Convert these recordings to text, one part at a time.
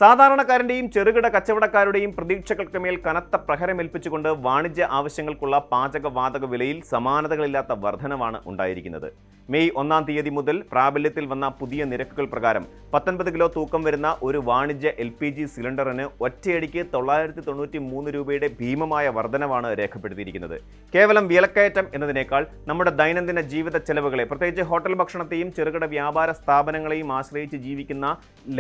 സാധാരണക്കാരന്റെയും ചെറുകിട കച്ചവടക്കാരുടെയും പ്രതീക്ഷകൾക്ക് മേൽ കനത്ത പ്രഹരമേൽപ്പിച്ചുകൊണ്ട് വാണിജ്യ ആവശ്യങ്ങൾക്കുള്ള പാചകവാതക വിലയിൽ സമാനതകളില്ലാത്ത വർധനവാണ് ഉണ്ടായിരിക്കുന്നത്. മെയ് 1-ാം തീയതി മുതൽ പ്രാബല്യത്തിൽ വന്ന പുതിയ നിരക്കുകൾ പ്രകാരം 19 കിലോ തൂക്കം വരുന്ന ഒരു വാണിജ്യ LPG സിലിണ്ടറിന് ഒറ്റയടിക്ക് 993 രൂപയുടെ ഭീമമായ വർധനവാണ് രേഖപ്പെടുത്തിയിരിക്കുന്നത്. കേവലം വിലക്കയറ്റം എന്നതിനേക്കാൾ നമ്മുടെ ദൈനംദിന ജീവിത ചെലവുകളെ, പ്രത്യേകിച്ച് ഹോട്ടൽ ഭക്ഷണത്തെയും ചെറുകിട വ്യാപാര സ്ഥാപനങ്ങളെയും ആശ്രയിച്ച് ജീവിക്കുന്ന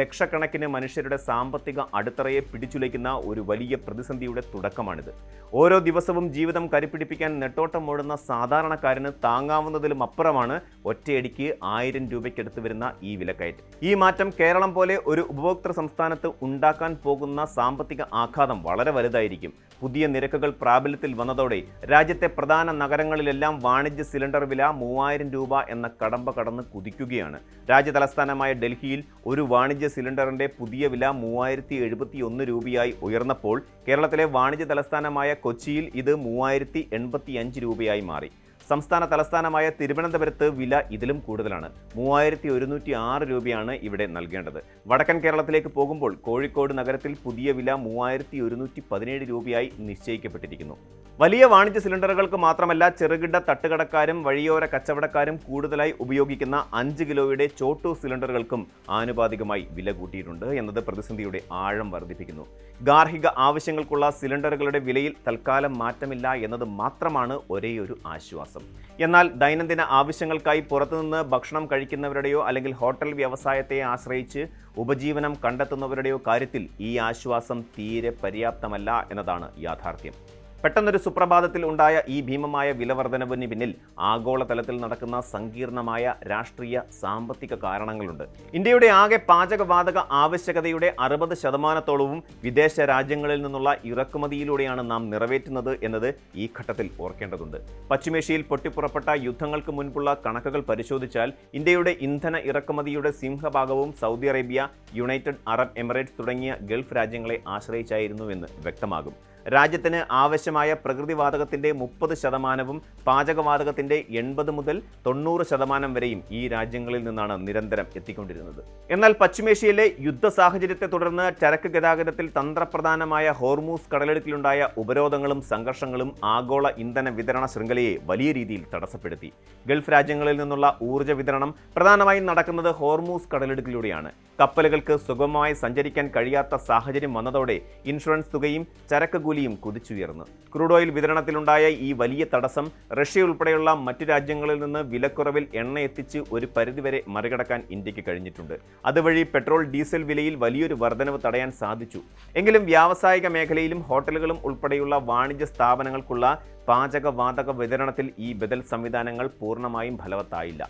ലക്ഷക്കണക്കിന് മനുഷ്യരുടെ സാമ്പത്തിക അടിത്തറയെ പിടിച്ചുലയ്ക്കുന്ന ഒരു വലിയ പ്രതിസന്ധിയുടെ തുടക്കമാണിത്. ഓരോ ദിവസവും ജീവിതം കരിപ്പിടിപ്പിക്കാൻ നെട്ടോട്ടം ഓടുന്ന സാധാരണക്കാരന് താങ്ങാവുന്നതിലും അപ്പുറമാണ് ഒറ്റയടിക്ക് 1000 രൂപയ്ക്കടുത്ത് വരുന്ന ഈ വിലക്കയറ്റം. ഈ മാറ്റം കേരളം പോലെ ഒരു ഉപഭോക്തൃ സംസ്ഥാനത്ത് ഉണ്ടാക്കാൻ പോകുന്ന സാമ്പത്തിക ആഘാതം വളരെ വലുതായിരിക്കും. പുതിയ നിരക്കുകൾ പ്രാബല്യത്തിൽ വന്നതോടെ രാജ്യത്തെ പ്രധാന നഗരങ്ങളിലെല്ലാം വാണിജ്യ സിലിണ്ടർ വില 3000 രൂപ എന്ന കടമ്പ കടന്ന് കുതിക്കുകയാണ്. രാജ്യ തലസ്ഥാനമായ ഡൽഹിയിൽ ഒരു വാണിജ്യ സിലിണ്ടറിന്റെ പുതിയ വില 3071 രൂപയായി ഉയർന്നപ്പോൾ കേരളത്തിലെ വാണിജ്യ തലസ്ഥാനമായ കൊച്ചിയിൽ ഇത് 3085 രൂപയായി മാറി. സംസ്ഥാന തലസ്ഥാനമായ തിരുവനന്തപുരത്ത് വില ഇതിലും കൂടുതലാണ്. 3106 രൂപയാണ് ഇവിടെ നൽകേണ്ടത്. വടക്കൻ കേരളത്തിലേക്ക് പോകുമ്പോൾ കോഴിക്കോട് നഗരത്തിൽ പുതിയ വില 3117 രൂപയായി നിശ്ചയിക്കപ്പെട്ടിരിക്കുന്നു. വലിയ വാണിജ്യ സിലിണ്ടറുകൾക്ക് മാത്രമല്ല, ചെറുകിട തട്ടുകടക്കാരും വഴിയോര കച്ചവടക്കാരും കൂടുതലായി ഉപയോഗിക്കുന്ന 5 കിലോയുടെ ചോട്ടു സിലിണ്ടറുകൾക്കും ആനുപാതികമായി വില കൂട്ടിയിട്ടുണ്ട് എന്നത് പ്രതിസന്ധിയുടെ ആഴം വർദ്ധിപ്പിക്കുന്നു. ഗാർഹിക ആവശ്യങ്ങൾക്കുള്ള സിലിണ്ടറുകളുടെ വിലയിൽ തൽക്കാലം മാറ്റമില്ല എന്നത് മാത്രമാണ് ഒരേയൊരു ആശ്വാസം. എന്നാൽ ദൈനംദിന ആവശ്യങ്ങൾക്കായി പുറത്തുനിന്ന് ഭക്ഷണം കഴിക്കുന്നവരുടെയോ അല്ലെങ്കിൽ ഹോട്ടൽ വ്യവസായത്തെ ആശ്രയിച്ച് ഉപജീവനം കണ്ടെത്തുന്നവരുടെയോ കാര്യത്തിൽ ഈ ആശ്വാസം തീരെ പര്യാപ്തമല്ല എന്നതാണ് യാഥാർത്ഥ്യം. പെട്ടെന്നൊരു സുപ്രഭാതത്തിൽ ഉണ്ടായ ഈ ഭീമമായ വിലവർധനവിന് പിന്നിൽ ആഗോളതലത്തിൽ നടക്കുന്ന സങ്കീർണമായ രാഷ്ട്രീയ സാമ്പത്തിക കാരണങ്ങളുണ്ട്. ഇന്ത്യയുടെ ആകെ പാചകവാതക ആവശ്യകതയുടെ 60% വിദേശ രാജ്യങ്ങളിൽ നിന്നുള്ള ഇറക്കുമതിയിലൂടെയാണ് നാം നിറവേറ്റുന്നത് എന്നത് ഈ ഘട്ടത്തിൽ ഓർക്കേണ്ടതുണ്ട്. പശ്ചിമേഷ്യയിൽ പൊട്ടിപ്പുറപ്പെട്ട യുദ്ധങ്ങൾക്ക് മുൻപുള്ള കണക്കുകൾ പരിശോധിച്ചാൽ ഇന്ത്യയുടെ ഇന്ധന ഇറക്കുമതിയുടെ സിംഹഭാഗവും Saudi Arabia, United Arab Emirates തുടങ്ങിയ ഗൾഫ് രാജ്യങ്ങളെ ആശ്രയിച്ചായിരുന്നുവെന്ന് വ്യക്തമാകും. രാജ്യത്തിന് ആവശ്യമായ പ്രകൃതിവാതകത്തിൻ്റെ 30%വും പാചകവാതകത്തിൻ്റെ 80 മുതൽ 90% വരെയും ഈ രാജ്യങ്ങളിൽ നിന്നാണ് നിരന്തരം എത്തിക്കൊണ്ടിരുന്നത്. എന്നാൽ പശ്ചിമേഷ്യയിലെ യുദ്ധ സാഹചര്യത്തെ തുടർന്ന് ചരക്ക് ഗതാഗതത്തിൽ തന്ത്രപ്രധാനമായ ഹോർമൂസ് കടലിടുക്കിലുണ്ടായ ഉപരോധങ്ങളും സംഘർഷങ്ങളും ആഗോള ഇന്ധന വിതരണ ശൃംഖലയെ വലിയ രീതിയിൽ തടസ്സപ്പെടുത്തി. ഗൾഫ് രാജ്യങ്ങളിൽ നിന്നുള്ള ഊർജ്ജ വിതരണം പ്രധാനമായും നടക്കുന്നത് ഹോർമൂസ് കടലിടുക്കിലൂടെയാണ്. കപ്പലുകൾക്ക് സുഗമമായി സഞ്ചരിക്കാൻ കഴിയാത്ത സാഹചര്യം വന്നതോടെ ഇൻഷുറൻസ് തുകയും ചരക്ക് കൂലിയും കുതിച്ചുയർന്നു. ക്രൂഡ് ഓയിൽ വിതരണത്തിലുണ്ടായ ഈ വലിയ തടസ്സം റഷ്യ ഉൾപ്പെടെയുള്ള മറ്റു രാജ്യങ്ങളിൽ നിന്ന് വിലക്കുറവിൽ എണ്ണ എത്തിച്ച് ഒരു പരിധിവരെ മറികടക്കാൻ ഇന്ത്യക്ക് കഴിഞ്ഞിട്ടുണ്ട്. അതുവഴി പെട്രോൾ, ഡീസൽ വിലയിൽ വലിയൊരു വർധനവ് തടയാൻ സാധിച്ചു. എങ്കിലും വ്യാവസായിക മേഖലയിലും ഹോട്ടലുകളും ഉൾപ്പെടെയുള്ള വാണിജ്യ സ്ഥാപനങ്ങൾക്കുള്ള പാചകവാതക വിതരണത്തിൽ ഈ ബദൽ സംവിധാനങ്ങൾ പൂർണ്ണമായും ഫലവത്തായില്ല.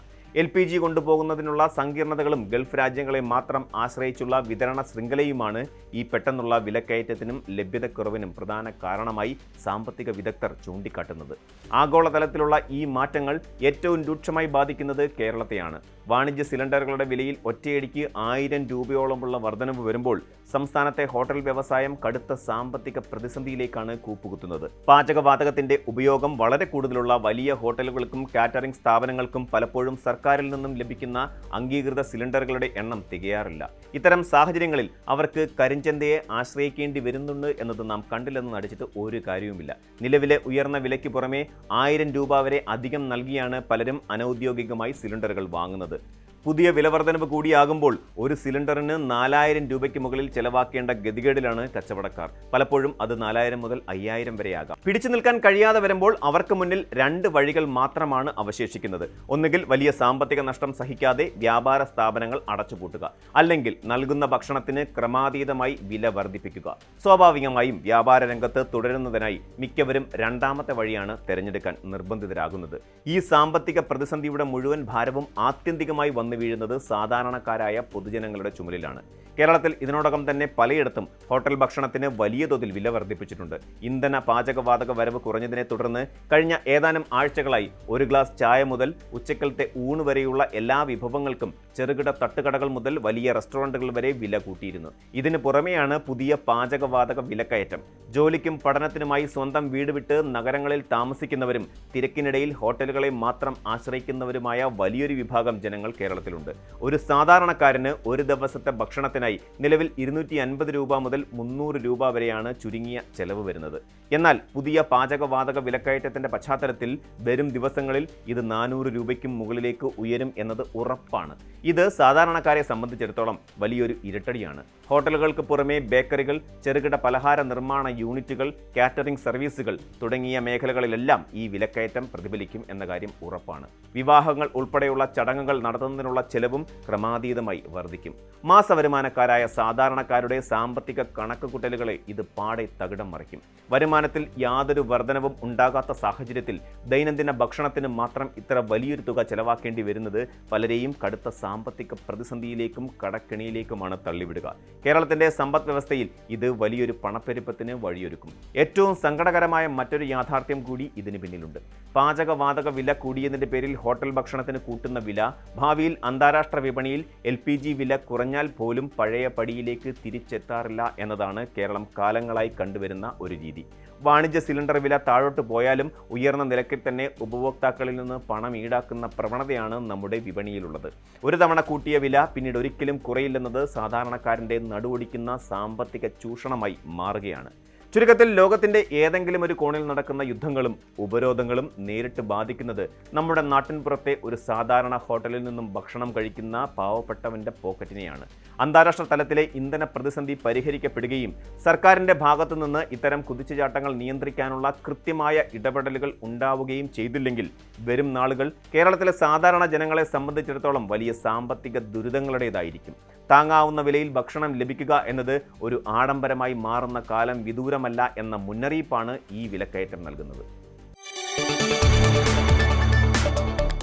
LPG കൊണ്ടുപോകുന്നതിനുള്ള സങ്കീർണതകളും ഗൾഫ് രാജ്യങ്ങളെ മാത്രം ആശ്രയിച്ചുള്ള വിതരണ ശൃംഖലയുമാണ് ഈ പെട്ടെന്നുള്ള വിലക്കയറ്റത്തിനും ലഭ്യതക്കുറവിനും പ്രധാന കാരണമായി സാമ്പത്തിക വിദഗ്ധർ ചൂണ്ടിക്കാട്ടുന്നത്. ആഗോളതലത്തിലുള്ള ഈ മാറ്റങ്ങൾ ഏറ്റവും രൂക്ഷമായി ബാധിക്കുന്നത് കേരളത്തെയാണ്. വാണിജ്യ സിലിണ്ടറുകളുടെ വിലയിൽ ഒറ്റയടിക്ക് 1000 രൂപയോളമുള്ള വർധനവ് വരുമ്പോൾ സംസ്ഥാനത്തെ ഹോട്ടൽ വ്യവസായം കടുത്ത സാമ്പത്തിക പ്രതിസന്ധിയിലേക്കാണ് കൂപ്പുകുത്തുന്നത്. പാചകവാതകത്തിന്റെ ഉപയോഗം വളരെ കൂടുതലുള്ള വലിയ ഹോട്ടലുകൾക്കും കാറ്ററിംഗ് സ്ഥാപനങ്ങൾക്കും പലപ്പോഴും സർക്കാരിൽ നിന്നും ലഭിക്കുന്ന അംഗീകൃത സിലിണ്ടറുകളുടെ എണ്ണം തികയാറില്ല. ഇത്തരം സാഹചര്യങ്ങളിൽ അവർക്ക് കരിഞ്ചന്തയെ ആശ്രയിക്കേണ്ടി വരുന്നുണ്ട് എന്നത് നാം കണ്ടില്ലെന്ന് നടിച്ചിട്ട് ഒരു കാര്യവുമില്ല. നിലവിലെ ഉയർന്ന വിലയ്ക്ക് പുറമെ 1000 രൂപ വരെ അധികം നൽകിയാണ് പലരും അനൗദ്യോഗികമായി സിലിണ്ടറുകൾ വാങ്ങുന്നത്. പുതിയ വിലവർധനവ് കൂടിയാകുമ്പോൾ ഒരു സിലിണ്ടറിന് 4000 രൂപയ്ക്ക് മുകളിൽ ചെലവാക്കേണ്ട ഗതികേടിലാണ് കച്ചവടക്കാർ. പലപ്പോഴും അത് 4000 മുതൽ 5000 വരെയാകാം. പിടിച്ചു നിൽക്കാൻ കഴിയാതെ വരുമ്പോൾ അവർക്ക് മുന്നിൽ 2 വഴികൾ മാത്രമാണ് അവശേഷിക്കുന്നത്. ഒന്നുകിൽ വലിയ സാമ്പത്തിക നഷ്ടം സഹിക്കാതെ വ്യാപാര സ്ഥാപനങ്ങൾ അടച്ചുപൂട്ടുക, അല്ലെങ്കിൽ നൽകുന്ന ഭക്ഷണത്തിന് ക്രമാതീതമായി വില വർദ്ധിപ്പിക്കുക. സ്വാഭാവികമായും വ്യാപാര രംഗത്ത് തുടരുന്നതിനായി മിക്കവരും രണ്ടാമത്തെ വഴിയാണ് തിരഞ്ഞെടുക്കാൻ നിർബന്ധിതരാകുന്നത്. ഈ സാമ്പത്തിക പ്രതിസന്ധിയുടെ മുഴുവൻ ഭാരവും ആത്യന്തികമായി വന്നു വീഴുന്നത് സാധാരണക്കാരായ പൊതുജനങ്ങളുടെ ചുമലിലാണ്. കേരളത്തിൽ ഇതിനോടകം തന്നെ പലയിടത്തും ഹോട്ടൽ ഭക്ഷണത്തിന് വലിയ തോതിൽ വില വർദ്ധിപ്പിച്ചിട്ടുണ്ട്. ഇന്ധന പാചകവാതക വരവ് കുറഞ്ഞതിനെ തുടർന്ന് കഴിഞ്ഞ ഏതാനും ആഴ്ചകളായി ഒരു ഗ്ലാസ് ചായ മുതൽ ഉച്ചക്കലത്തെ ഊണ് വരെയുള്ള എല്ലാ വിഭവങ്ങൾക്കും ചെറുകിട തട്ടുകടകൾ മുതൽ വലിയ റെസ്റ്റോറൻറ്റുകൾ വരെ വില കൂട്ടിയിരുന്നു. ഇതിന് പുറമെയാണ് പുതിയ പാചകവാതക വിലക്കയറ്റം. ജോലിക്കും പഠനത്തിനുമായി സ്വന്തം വീട് വിട്ട് നഗരങ്ങളിൽ താമസിക്കുന്നവരും തിരക്കിനിടയിൽ ഹോട്ടലുകളെ മാത്രം ആശ്രയിക്കുന്നവരുമായ വലിയൊരു വിഭാഗം ജനങ്ങൾ കേരളത്തിൽ കേരളത്തിലുണ്ട്. ഒരു സാധാരണക്കാരന് ഒരു ദിവസത്തെ ഭക്ഷണത്തിനായി നിലവിൽ 250 രൂപ മുതൽ 300 രൂപ വരെയാണ് ചുരുങ്ങിയ ചെലവ് വരുന്നത്. എന്നാൽ പുതിയ പാചകവാതക വിലക്കയറ്റത്തിന്റെ പശ്ചാത്തലത്തിൽ വരും ദിവസങ്ങളിൽ ഇത് 400 രൂപയ്ക്കും മുകളിലേക്ക് ഉയരും എന്നത് ഉറപ്പാണ്. ഇത് സാധാരണക്കാരെ സംബന്ധിച്ചിടത്തോളം വലിയൊരു ഇരട്ടടിയാണ്. ഹോട്ടലുകൾക്ക് പുറമെ ബേക്കറികൾ, ചെറുകിട പലഹാര നിർമ്മാണ യൂണിറ്റുകൾ, കാറ്ററിംഗ് സർവീസുകൾ തുടങ്ങിയ മേഖലകളിലെല്ലാം ഈ വിലക്കയറ്റം പ്രതിഫലിക്കും എന്ന കാര്യം ഉറപ്പാണ്. വിവാഹങ്ങൾ ഉൾപ്പെടെയുള്ള ചടങ്ങുകൾ നടത്തുന്നതിനുള്ള ചെലവും ക്രമാതീതമായി വർദ്ധിക്കും. മാസവരുമാനക്കാരായ സാധാരണക്കാരുടെ സാമ്പത്തിക കണക്കുകൂട്ടലുകളെ ഇത് പാടെ തകിടം മറിക്കും. വരുമാനത്തിൽ യാതൊരു വർധനവും ഉണ്ടാകാത്ത സാഹചര്യത്തിൽ ദൈനംദിന ഭക്ഷണത്തിന് മാത്രം ഇത്ര വലിയൊരു തുക ചെലവാക്കേണ്ടി വരുന്നത് പലരെയും കടുത്ത സാമ്പത്തിക പ്രതിസന്ധിയിലേക്കും കടക്കെണിയിലേക്കുമാണ് തള്ളിവിടുക. കേരളത്തിന്റെ സമ്പദ് വ്യവസ്ഥയിൽ ഇത് വലിയൊരു പണപ്പെരുപ്പത്തിന് വഴിയൊരുക്കും. ഏറ്റവും സങ്കടകരമായ മറ്റൊരു യാഥാർത്ഥ്യം കൂടി ഇതിന് പിന്നിലുണ്ട്. പാചകവാതക വില കൂടിയതിന്റെ പേരിൽ ഹോട്ടൽ ഭക്ഷണത്തിന് കൂട്ടുന്ന വില ഭാവിയിൽ അന്താരാഷ്ട്ര വിപണിയിൽ LPG വില കുറഞ്ഞാൽ പോലും പഴയ പടിയിലേക്ക് തിരിച്ചെത്താറില്ല എന്നതാണ് കേരളം കാലങ്ങളായി കണ്ടുവരുന്ന ഒരു രീതി. വാണിജ്യ സിലിണ്ടർ വില താഴോട്ട് പോയാലും ഉയർന്ന നിരക്കിൽ തന്നെ ഉപഭോക്താക്കളിൽ നിന്ന് പണം ഈടാക്കുന്ന പ്രവണതയാണ് നമ്മുടെ വിപണിയിലുള്ളത്. ഒരു തവണ കൂട്ടിയ വില പിന്നീട് ഒരിക്കലും കുറയില്ലെന്നത് സാധാരണക്കാരൻ്റെ നടുവൊടിക്കുന്ന സാമ്പത്തിക ചൂഷണമായി മാറുകയാണ്. ചുരുക്കത്തിൽ ലോകത്തിൻ്റെ ഏതെങ്കിലും ഒരു കോണിൽ നടക്കുന്ന യുദ്ധങ്ങളും ഉപരോധങ്ങളും നേരിട്ട് ബാധിക്കുന്നത് നമ്മുടെ നാട്ടിൻപുറത്തെ ഒരു സാധാരണ ഹോട്ടലിൽ നിന്നും ഭക്ഷണം കഴിക്കുന്ന പാവപ്പെട്ടവൻ്റെ പോക്കറ്റിനെയാണ്. അന്താരാഷ്ട്ര തലത്തിലെ ഇന്ധന പ്രതിസന്ധി പരിഹരിക്കപ്പെടുകയും സർക്കാരിൻ്റെ ഭാഗത്തു നിന്ന് ഇത്തരം കുതിച്ചുചാട്ടങ്ങൾ നിയന്ത്രിക്കാനുള്ള കൃത്യമായ ഇടപെടലുകൾ ഉണ്ടാവുകയും ചെയ്തില്ലെങ്കിൽ വരും നാളുകൾ കേരളത്തിലെ സാധാരണ ജനങ്ങളെ സംബന്ധിച്ചിടത്തോളം വലിയ സാമ്പത്തിക ദുരിതങ്ങളുടേതായിരിക്കും. താങ്ങാവുന്ന വിലയിൽ ഭക്ഷണം ലഭിക്കുക എന്നത് ഒരു ആഡംബരമായി മാറുന്ന കാലം വിദൂരമല്ല എന്ന മുന്നറിയിപ്പാണ് ഈ വിലക്കയറ്റം നൽകുന്നത്.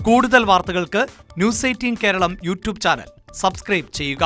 കൂടുതൽ വാർത്തകൾക്ക് news 18 Keralam YouTube channel subscribe ചെയ്യുക.